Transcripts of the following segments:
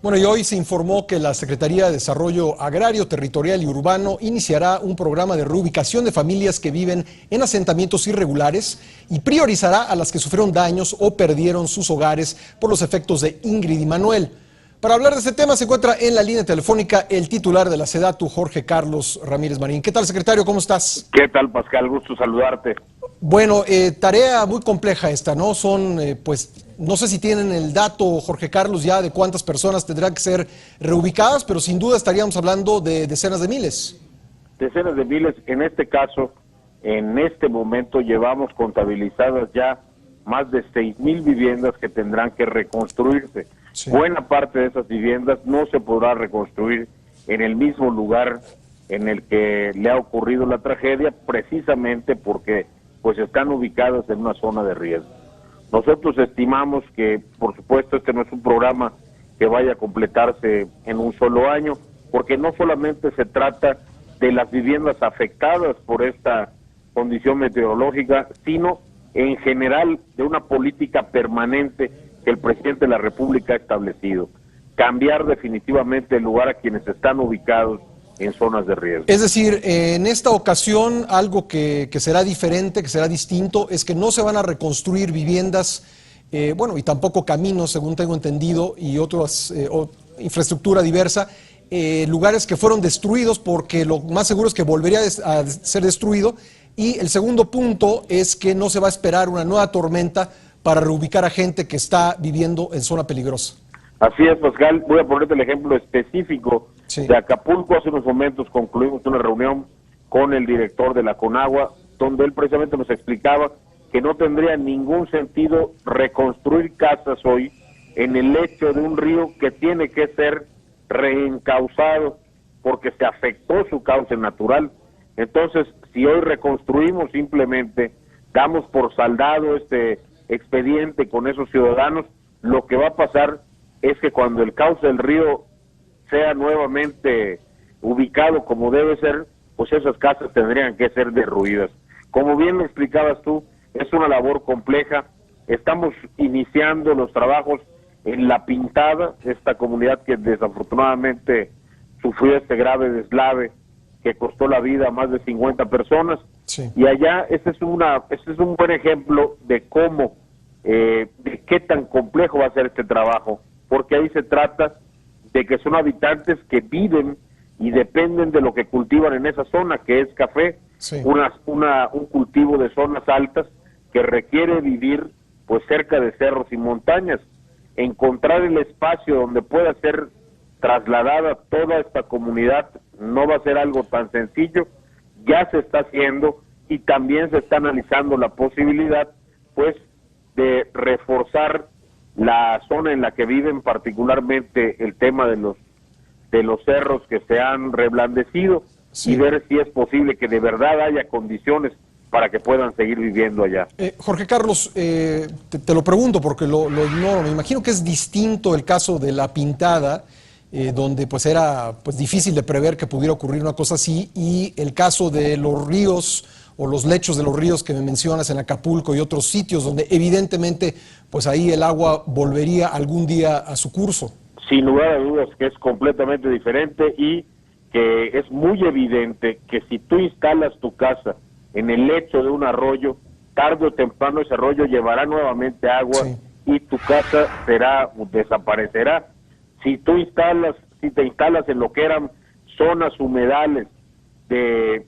Bueno, y hoy se informó que la Secretaría de Desarrollo Agrario, Territorial y Urbano iniciará un programa de reubicación de familias que viven en asentamientos irregulares y priorizará a las que sufrieron daños o perdieron sus hogares por los efectos de Ingrid y Manuel. Para hablar de este tema se encuentra en la línea telefónica el titular de la SEDATU, Jorge Carlos Ramírez Marín. ¿Qué tal, secretario? ¿Cómo estás? ¿Qué tal, Pascal? Gusto saludarte. Bueno, tarea muy compleja esta, ¿no? Pues, no sé si tienen el dato, Jorge Carlos, ya de cuántas personas tendrán que ser reubicadas, pero sin duda estaríamos hablando de decenas de miles. Decenas de miles. En este caso, en este momento llevamos contabilizadas ya más de 6,000 viviendas que tendrán que reconstruirse. Sí. Buena parte de esas viviendas no se podrá reconstruir en el mismo lugar en el que le ha ocurrido la tragedia, precisamente porque pues están ubicadas en una zona de riesgo. Nosotros estimamos que, por supuesto, este no es un programa que vaya a completarse en un solo año, porque no solamente se trata de las viviendas afectadas por esta condición meteorológica, sino en general de una política permanente que el presidente de la República ha establecido. Cambiar definitivamente el lugar a quienes están ubicados en zonas de riesgo. Es decir, en esta ocasión algo que será diferente, que será distinto, es que no se van a reconstruir viviendas, bueno, y tampoco caminos, según tengo entendido, y otras infraestructura diversa, lugares que fueron destruidos, porque lo más seguro es que volvería a ser destruido. Y el segundo punto es que no se va a esperar una nueva tormenta para reubicar a gente que está viviendo en zona peligrosa. Así es, Pascal. Voy a ponerte el ejemplo específico de Acapulco. Hace unos momentos concluimos una reunión con el director de la Conagua, donde él precisamente nos explicaba que no tendría ningún sentido reconstruir casas hoy en el lecho de un río que tiene que ser reencauzado porque se afectó su cauce natural. Entonces, si hoy reconstruimos, simplemente damos por saldado este expediente con esos ciudadanos, lo que va a pasar es que cuando el cauce del río sea nuevamente ubicado como debe ser, pues esas casas tendrían que ser derruidas. Como bien lo explicabas tú, es una labor compleja. Estamos iniciando los trabajos en La Pintada, esta comunidad que desafortunadamente sufrió este grave deslave que costó la vida a más de 50 personas. Sí. Y allá este es un buen ejemplo de cómo, de qué tan complejo va a ser este trabajo, porque ahí se trata de que son habitantes que viven y dependen de lo que cultivan en esa zona, que es café, sí. Un cultivo de zonas altas que requiere vivir pues cerca de cerros y montañas. Encontrar el espacio donde pueda ser trasladada toda esta comunidad no va a ser algo tan sencillo. Ya se está haciendo y también se está analizando la posibilidad pues de reforzar la zona en la que viven, particularmente el tema de los cerros que se han reblandecido, sí. Y ver si es posible que de verdad haya condiciones para que puedan seguir viviendo allá. Jorge Carlos, te lo pregunto porque lo ignoro. Me imagino que es distinto el caso de La Pintada, donde pues era pues difícil de prever que pudiera ocurrir una cosa así, y el caso de los ríos o los lechos de los ríos que me mencionas en Acapulco y otros sitios donde evidentemente pues ahí el agua volvería algún día a su curso. Sin lugar a dudas que es completamente diferente y que es muy evidente que si tú instalas tu casa en el lecho de un arroyo, tarde o temprano ese arroyo llevará nuevamente agua, sí. Y tu casa desaparecerá. Si te instalas en lo que eran zonas humedales de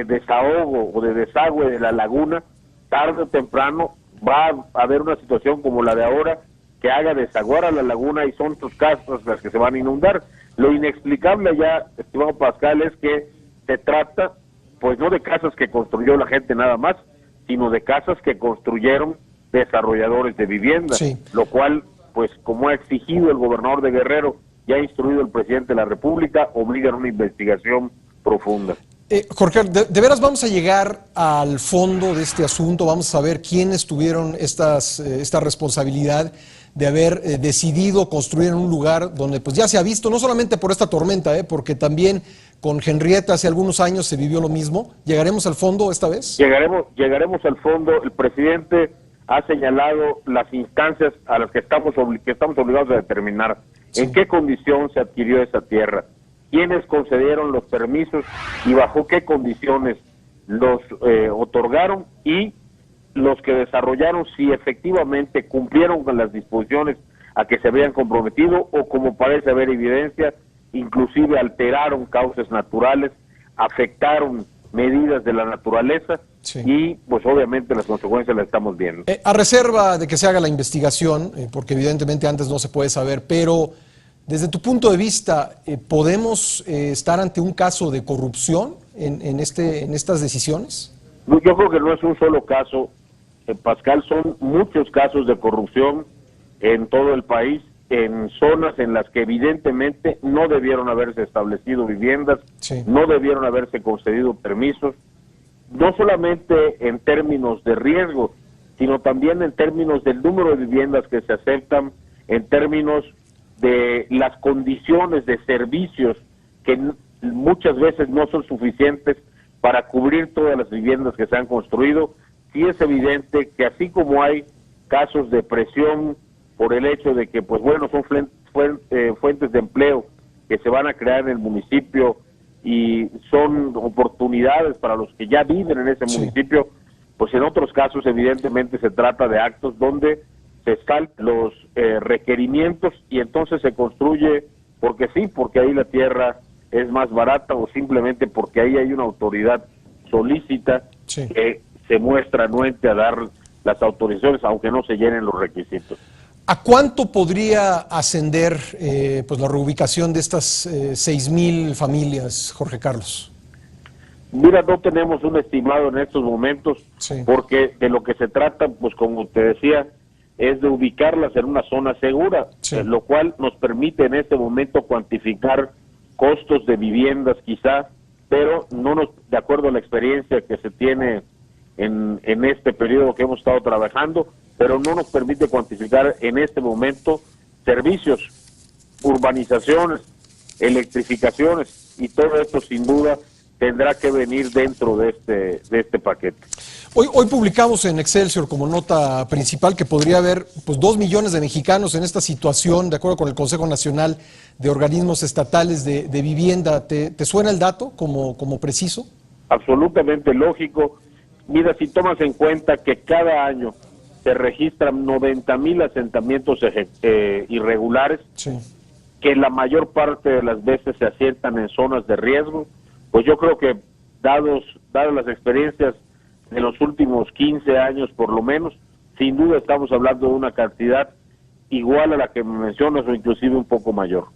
desahogo o de desagüe de la laguna, tarde o temprano va a haber una situación como la de ahora que haga desaguar a la laguna y son tus casas las que se van a inundar. Lo inexplicable ya, estimado Pascal, es que se trata pues no de casas que construyó la gente nada más, sino de casas que construyeron desarrolladores de vivienda, sí. Lo cual, pues como ha exigido el gobernador de Guerrero y ha instruido el presidente de la República, obliga a una investigación profunda. Jorge, de veras vamos a llegar al fondo de este asunto, vamos a saber quiénes tuvieron esta responsabilidad de haber decidido construir en un lugar donde pues ya se ha visto, no solamente por esta tormenta, porque también con Henrietta hace algunos años se vivió lo mismo. ¿Llegaremos al fondo esta vez? Llegaremos al fondo. El presidente ha señalado las instancias a las que estamos obligados a determinar. Sí. ¿En qué condición se adquirió esa tierra? ¿Quiénes concedieron los permisos y bajo qué condiciones los otorgaron? Y los que desarrollaron, si efectivamente cumplieron con las disposiciones a que se habían comprometido, o como parece haber evidencia, inclusive alteraron cauces naturales, afectaron medidas de la naturaleza. Sí. Y pues obviamente las consecuencias las estamos viendo. A reserva de que se haga la investigación, porque evidentemente antes no se puede saber, pero desde tu punto de vista, ¿podemos estar ante un caso de corrupción en estas decisiones? Yo creo que no es un solo caso, Pascal, son muchos casos de corrupción en todo el país, en zonas en las que evidentemente no debieron haberse establecido viviendas, sí, no debieron haberse concedido permisos, no solamente en términos de riesgo, sino también en términos del número de viviendas que se aceptan, en términos de las condiciones de servicios que muchas veces no son suficientes para cubrir todas las viviendas que se han construido. Sí es evidente que así como hay casos de presión por el hecho de que, pues bueno, son fuentes de empleo que se van a crear en el municipio y son oportunidades para los que ya viven en ese municipio, pues en otros casos evidentemente se trata de actos donde se escalpan los requerimientos y entonces se construye porque sí, porque ahí la tierra es más barata o simplemente porque ahí hay una autoridad solícita que se muestra anuente a dar las autorizaciones aunque no se llenen los requisitos. ¿A cuánto podría ascender pues la reubicación de estas 6,000 familias, Jorge Carlos? Mira, no tenemos un estimado en estos momentos, porque de lo que se trata, pues como te decía, es de ubicarlas en una zona segura, lo cual nos permite en este momento cuantificar costos de viviendas quizá, pero no nos, de acuerdo a la experiencia que se tiene en este periodo que hemos estado trabajando, pero no nos permite cuantificar en este momento servicios, urbanizaciones, electrificaciones, y todo esto sin duda tendrá que venir dentro de este paquete. Hoy publicamos en Excelsior como nota principal que podría haber pues 2 millones de mexicanos en esta situación, de acuerdo con el Consejo Nacional de Organismos Estatales de Vivienda. ¿Te suena el dato como preciso? Absolutamente lógico. Mira, si tomas en cuenta que cada año se registran 90,000 asentamientos irregulares, que la mayor parte de las veces se asientan en zonas de riesgo, pues yo creo que dadas las experiencias de los últimos 15 años por lo menos, sin duda estamos hablando de una cantidad igual a la que me mencionas o inclusive un poco mayor.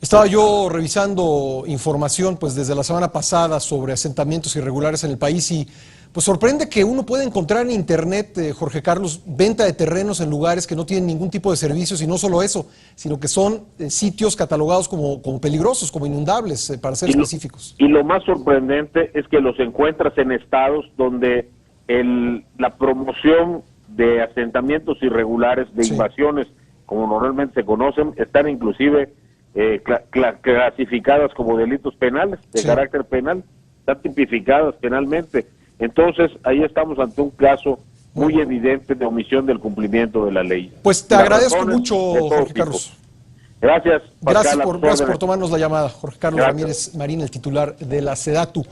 Estaba yo revisando información pues desde la semana pasada sobre asentamientos irregulares en el país y pues sorprende que uno pueda encontrar en internet, Jorge Carlos, venta de terrenos en lugares que no tienen ningún tipo de servicios, y no solo eso, sino que son sitios catalogados como peligrosos, como inundables, para ser específicos. Y lo más sorprendente es que los encuentras en estados donde la promoción de asentamientos irregulares, de invasiones, como normalmente se conocen, están inclusive clasificadas como delitos penales, de carácter penal, están tipificadas penalmente. Entonces, ahí estamos ante un caso muy evidente de omisión del cumplimiento de la ley. Pues te agradezco mucho, Jorge Carlos. Gracias, Pascal, gracias por tomarnos la llamada. Jorge Carlos Ramírez Marín, el titular de la SEDATU.